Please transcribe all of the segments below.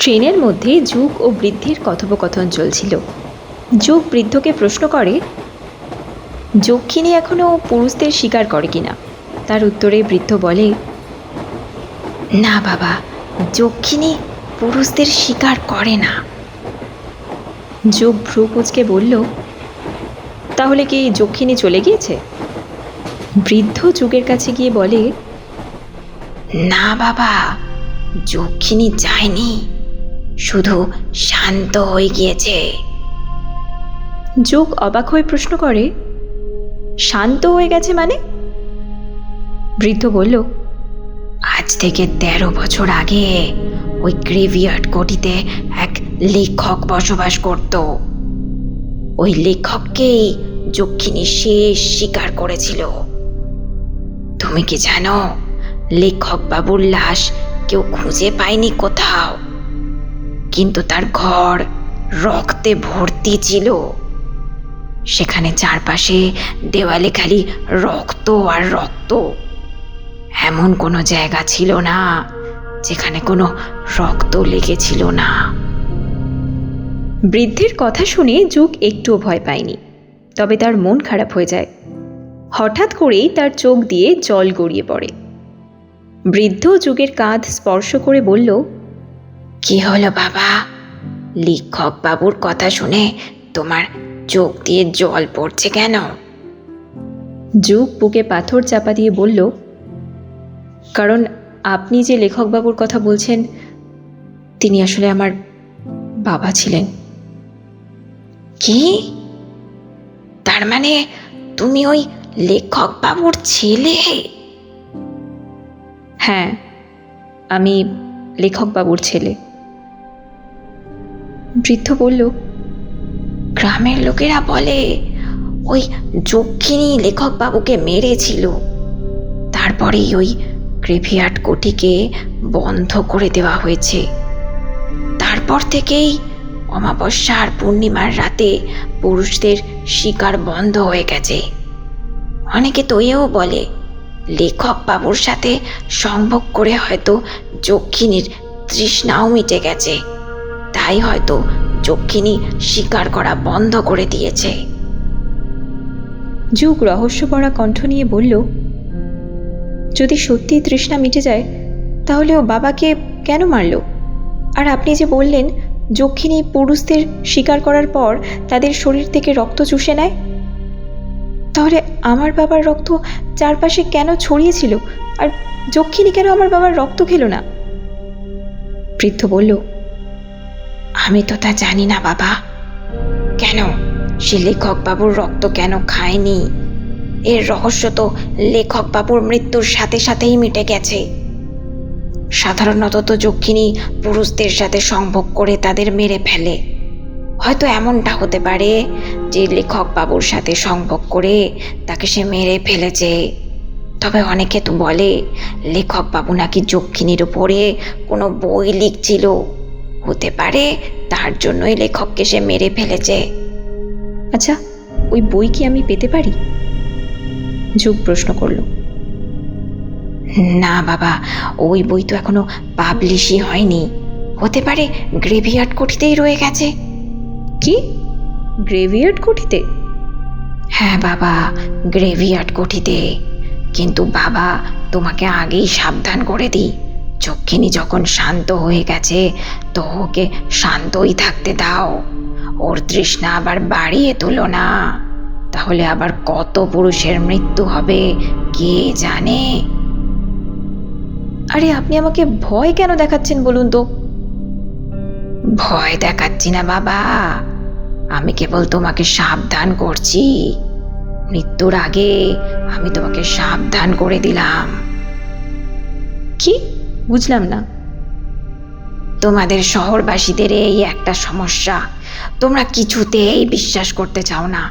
ট্রেনের মধ্যে যুগ ও বৃদ্ধির কথোপকথন চলছিল। যুগ বৃদ্ধকে প্রশ্ন করে, যক্ষিণী এখনও পুরুষদের স্বীকার করে কিনা। তার উত্তরে বৃদ্ধ বলে, না বাবা, যক্ষিণী পুরুষদের স্বীকার করে না। যুগ ভ্রু কুঁচকে বলল, তাহলে কি যক্ষিণী চলে গিয়েছে? বৃদ্ধ যুগের কাছে গিয়ে বলে, না বাবা, যক্ষিণী যায়নি, শুধু শান্ত হয়ে গিয়েছে। যুগ অবাক হয়ে প্রশ্ন করে, শান্ত হয়ে গেছে মানে? বৃদ্ধ বলল, আজ থেকে 13 বছর আগে ওই গ্রেভিয়ার্ড কোঠিতে এক লেখক বসবাস করত। ওই লেখককেই যক্ষিণী শেষ স্বীকার করেছিল। তুমি কি জানো, লেখক বাবুর লাশ কেউ খুঁজে পায়নি কোথাও, কিন্তু তার ঘর রক্তে ভর্তি ছিল। সেখানে চারপাশে দেওয়ালে খালি রক্ত আর রক্ত। এমন কোনো জায়গা ছিল না যেখানে কোনো রক্ত লেগেছিল না। বৃদ্ধের কথা শুনে যুগ একটুও ভয় পায়নি, তবে তার মন খারাপ হয়ে যায়। হঠাৎ করেই তার চোখ দিয়ে জল গড়িয়ে পড়ে। বৃদ্ধ যুগের কাঁধ স্পর্শ করে বলল, কি হলো বাবা? লেখক বাবুর কথা শুনে তোমার চোখ দিয়ে জল পড়ছে কেন? যুগ বুকে পাথর চাপা দিয়ে বলল, কারণ আপনি যে লেখকবাবুর কথা বলছেন, তিনি আসলে আমার বাবা ছিলেন। কি? তার মানে তুমি ওই লেখক বাবুর ছেলে? হ্যাঁ, আমি লেখক বাবুর ছেলে। বৃদ্ধ বলল, গ্রামের লোকেরা বলে ওই যক্ষিণী লেখক বাবুকে মেরেছিল, তারপরেই ওই গ্রেভিয়ার্ড কোঠিকে বন্ধ করে দেওয়া হয়েছে। তারপর থেকেই অমাবস্যা আর পূর্ণিমার রাতে পুরুষদের শিকার বন্ধ হয়ে গেছে। অনেকে তো এও বলে লেখক বাবুর সাথে সংভোগ করে হয়তো যক্ষিণীর তৃষ্ণাও মিটে গেছে, তাই হয়তো যক্ষিণী শিকার করা বন্ধ করে দিয়েছে। যুগ রহস্যভরা কণ্ঠ নিয়ে বলল, যদি সত্যি তৃষ্ণা মিটে যায়, তাহলে ও বাবাকে কেন মারল? আর আপনি যে বললেন যক্ষিণী পুরুষদের শিকার করার পর তাদের শরীর থেকে রক্ত চুষে নেয়, তাহলে আমার বাবার রক্ত চারপাশে কেন ছড়িয়েছিল, আর যক্ষিণী কেন আমার বাবার রক্ত খেল না? বৃদ্ধ বলল, আমি তো তা জানি না বাবা। কেন সে লেখক বাবুর রক্ত কেন খায়নি, এর রহস্য তো লেখক বাবুর মৃত্যুর সাথে সাথেই মিটে গেছে। সাধারণত তো যক্ষিণী পুরুষদের সাথে সংভোগ করে তাদের মেরে ফেলে। হয়তো এমনটা হতে পারে যে লেখক বাবুর সাথে সংভোগ করে তাকে সে মেরে ফেলেছে। তবে অনেকে তো বলে লেখক বাবু নাকি যক্ষিণীর উপরে কোনো বই লিখছিল, হতে পারে তার জন্যই লেখককে সে মেরে ফেলেছে। আচ্ছা, ওই বই কি আমি পেতে পারি? যুগ প্রশ্ন করল। না বাবা, ওই বই তো এখনো পাবলিশই হয়নি। হতে পারে গ্রেভিয়ার্ড কোঠিতেই রয়ে গেছে। কি, গ্রেভিয়ার্ড কোঠিতে? হ্যাঁ বাবা, গ্রেভিয়ার্ড কোঠিতে। কিন্তু বাবা, তোমাকে আগেই সাবধান করে দিই, যক্ষিণী যখন শান্ত হয়ে গেছে তো ওকে শান্তই থাকতে দাও। ওর তৃষ্ণা আবার বাড়িয়ে তুলো না, তাহলে আবার কত পুরুষের মৃত্যু হবে কে জানে। আরে আপনি আমাকে ভয় কেন দেখাচ্ছেন বলুন তো? ভয় দেখাচ্ছি না বাবা, আমি কেবল তোমাকে সাবধান করছি। মৃত্যুর আগে আমি তোমাকে সাবধান করে দিলাম। কি, বুঝলাম না। তোমাদের শহরবাসীদের এই একটা সমস্যা, তোমরা কিছুতেই বিশ্বাস করতে চাও না,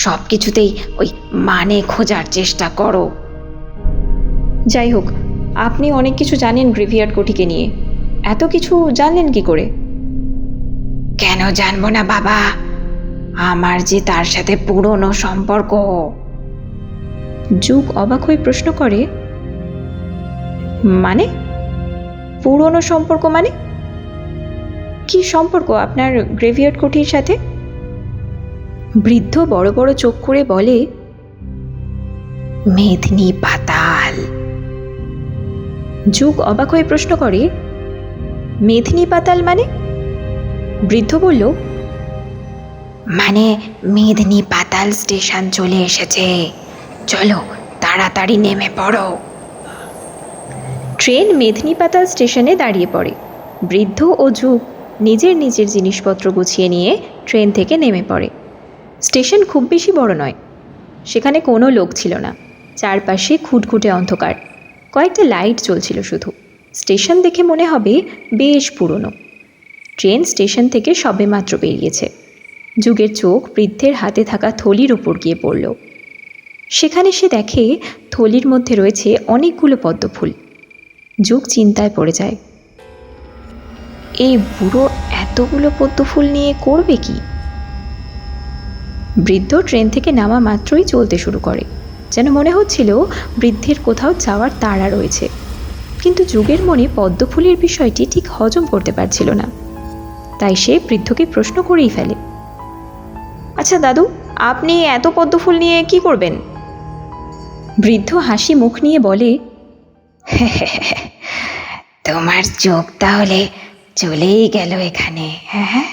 সব কিছুতেই ওই মানে খোঁজার চেষ্টা করো। যাই হোক, আপনি অনেক কিছু জানেন গ্রেভিয়ার্ড কোঠিকে নিয়ে, এত কিছু জানলেন কি করে? কেন জানবো না বাবা, আমার যে তার সাথে পুরনো সম্পর্ক। যুগ অবাক হয়ে প্রশ্ন করে, মানে পুরনো সম্পর্ক মানে? কি সম্পর্ক আপনার গ্রেভিয়ার্ড কোঠির সাথে? বৃদ্ধ বড় বড় চোখ করে বলে, মেদিনী পাতাল। যুগ অবাক হয়ে প্রশ্ন করে, মেদিনী পাতাল মানে? বৃদ্ধ বলল, মানে মেদিনী পাতাল স্টেশন চলে এসেছে, চলো তাড়াতাড়ি নেমে পড়ো। ট্রেন মেদিনী পাতাল স্টেশনে দাঁড়িয়ে পড়ে। বৃদ্ধ ও যুগ নিজের নিজের জিনিসপত্র গুছিয়ে নিয়ে ট্রেন থেকে নেমে পড়ে। স্টেশন খুব বেশি বড় নয়, সেখানে কোনো লোক ছিল না। চারপাশে খুঁটখুঁটে অন্ধকার, কয়েকটা লাইট জ্বলছিল শুধু। স্টেশন দেখে মনে হবে বেশ পুরনো। ট্রেন স্টেশন থেকে সবেমাত্র বেরিয়েছে। যুগের চোখ বৃদ্ধের হাতে থাকা থলির উপর গিয়ে পড়ল। সেখানে সে দেখে থলির মধ্যে রয়েছে অনেকগুলো পদ্মফুল। যুগ চিন্তায় পড়ে যায়, এই বুড়ো এতগুলো পদ্মফুল নিয়ে করবে কি? বৃদ্ধ ট্রেন থেকে নামা মাত্রই চলতে শুরু করে, যেন মনে হচ্ছিল বৃদ্ধের কোথাও যাওয়ার তাড়া রয়েছে। কিন্তু যুগের মনে পদ্মফুলের বিষয়টি ঠিক হজম করতে পারছিল না। তাই সে বৃদ্ধকে প্রশ্ন করেই ফেলে, আচ্ছা দাদু, আপনি এত পদ্মফুল নিয়ে কি করবেন? বৃদ্ধ হাসি মুখ নিয়ে বলে, তোমার চোখ তাহলে চলেই গেল এখানে। হ্যাঁ,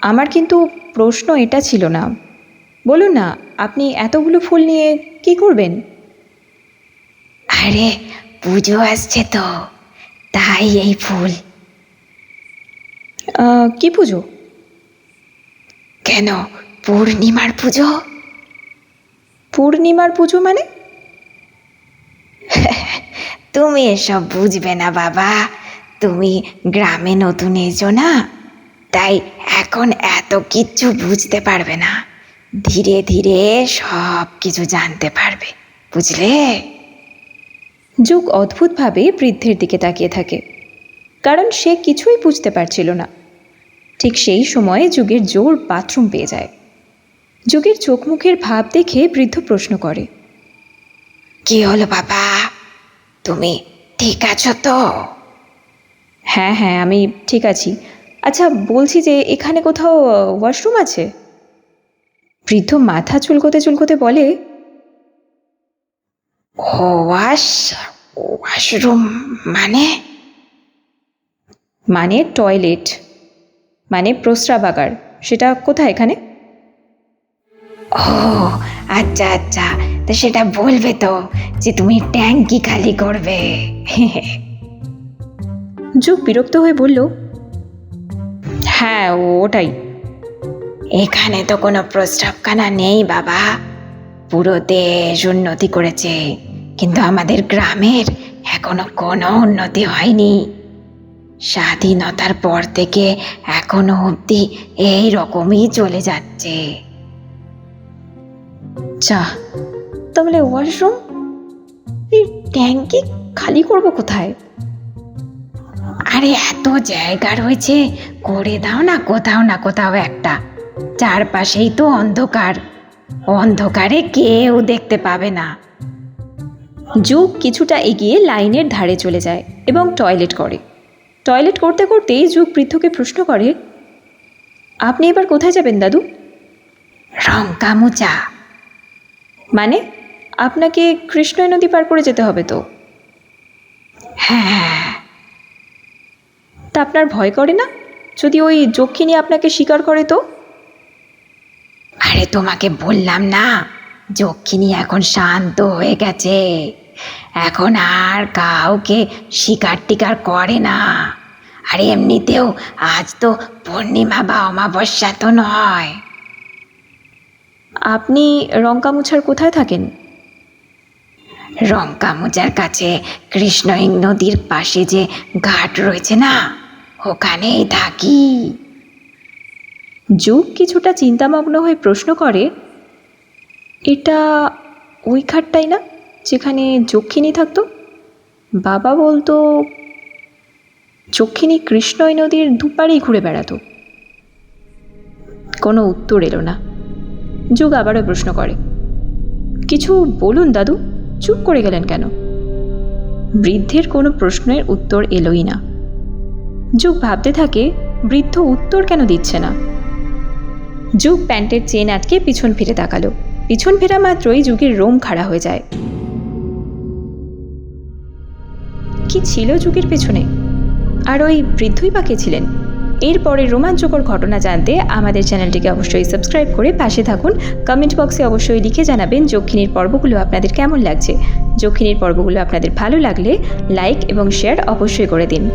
আমার কিন্তু প্রশ্ন এটা ছিল না। বলুন না, আপনি এতগুলো ফুল নিয়ে কি করবেন? আরে পুজো আসছে তো, তাই এই ফুল। কি পুজো? কেন, পূর্ণিমার পুজো। পূর্ণিমার পুজো মানে? তুমি এসব বুঝবে না বাবা, তুমি গ্রামে নতুন এসো না, তাই এখন এত কিচ্ছু বুঝতে পারবে না। ধীরে ধীরে সব কিছু জানতে পারবে, বুঝলে? যুগ অদ্ভুতভাবে বৃদ্ধের দিকে তাকিয়ে থাকে, কারণ সে কিছুই বুঝতে পারছিল না। ঠিক সেই সময়ে যুগের জোর বাথরুম পেয়ে যায়। যুগের চোখ মুখের ভাব দেখে বৃদ্ধ প্রশ্ন করে, কি হলো বাবা, তুমি ঠিক আছো তো? হ্যাঁ হ্যাঁ, আমি ঠিক আছি। আচ্ছা বলছি যে এখানে কোথাও ওয়াশরুম আছে? বৃদ্ধ মাথা চুলকোতে চুলকোতে বলে, ওয়াশরুম মানে? মানে টয়লেট, মানে প্রস্রাবাগার। সেটা কোথায় এখানে? ও আচ্ছা আচ্ছা, তো সেটা বলবে তো যে তুমি ট্যাঙ্কি খালি করবে। যুগ বিরক্ত হয়ে বলল, হ্যাঁ ওটাই। এখানে তো কোনো প্রস্রাবখানা নেই বাবা, পুরো দেশ উন্নতি করেছে, কিন্তু আমাদের গ্রামের এখনো কোনো উন্নতি হয়নি। স্বাধীনতার পর থেকে এখনো অবধি এই রকমই চলে যাচ্ছে। যা, তাহলে ওয়াশরুম, এই ট্যাঙ্কি খালি করবো কোথায়? আরে এত জায়গা রয়েছে, করে দাও না কোথাও না কোথাও একটা। চারপাশেই তো অন্ধকার, অন্ধকারে কেউ দেখতে পাবে না। যুগ কিছুটা এগিয়ে লাইনের ধারে চলে যায় এবং টয়লেট করে। টয়লেট করতে করতেই যুগ বৃদ্ধকে প্রশ্ন করে, আপনি এবার কোথায় যাবেন দাদু? রঙ্কামুচা। মানে আপনাকে কৃষ্ণই নদী পার করে যেতে হবে তো? হ্যাঁ। তা আপনার ভয় করে না, যদি ওই যক্ষিণী আপনাকে শিকার করে তো? আরে তোমাকে বললাম না, যক্ষিণী এখন শান্ত হয়ে গেছে, এখন আর কাউকে শিকার টিকার করে না। আর এমনিতেও আজ তো পূর্ণিমা বা অমাবস্যা তো নয়। আপনি রঙ্কামুছার কোথায় থাকেন? রঙ্কামুচার কাছে কৃষ্ণই নদীর পাশে যে ঘাট রয়েছে না, ওখানেই থাকি। যুগ কিছুটা চিন্তামগ্ন হয়ে প্রশ্ন করে, এটা ওই ঘাটটাই না যেখানে যক্ষিণী থাকতো? বাবা বলতো যক্ষিণী কৃষ্ণই নদীর দুপারেই ঘুরে বেড়াতো। কোনো উত্তর এলো না। যুগ আবারও প্রশ্ন করে, কিছু বলুন দাদু, চুপ করে গেলেন কেন? বৃদ্ধের কোনো প্রশ্নের উত্তর এলোই না। যুগ ভাবতে থাকে বৃদ্ধ উত্তর কেন দিচ্ছে না। যুগ প্যান্টের চেন আটকে পিছন ফিরে তাকালো। পিছন ফেরা মাত্রই যুগের রোম খাড়া হয়ে যায়। কি ছিল যুগের পেছনে? আর ওই বৃদ্ধই বা কে ছিলেন? এরপরে রোমাঞ্চকর ঘটনা জানতে আমাদের চ্যানেলটিকে অবশ্যই সাবস্ক্রাইব করে পাশে থাকুন। কমেন্ট বক্সে অবশ্যই লিখে জানাবেন যক্ষিণীর পর্বগুলো আপনাদের কেমন লাগছে। যক্ষিণীর পর্বগুলো আপনাদের ভালো লাগলে লাইক এবং শেয়ার অবশ্যই করে দিন।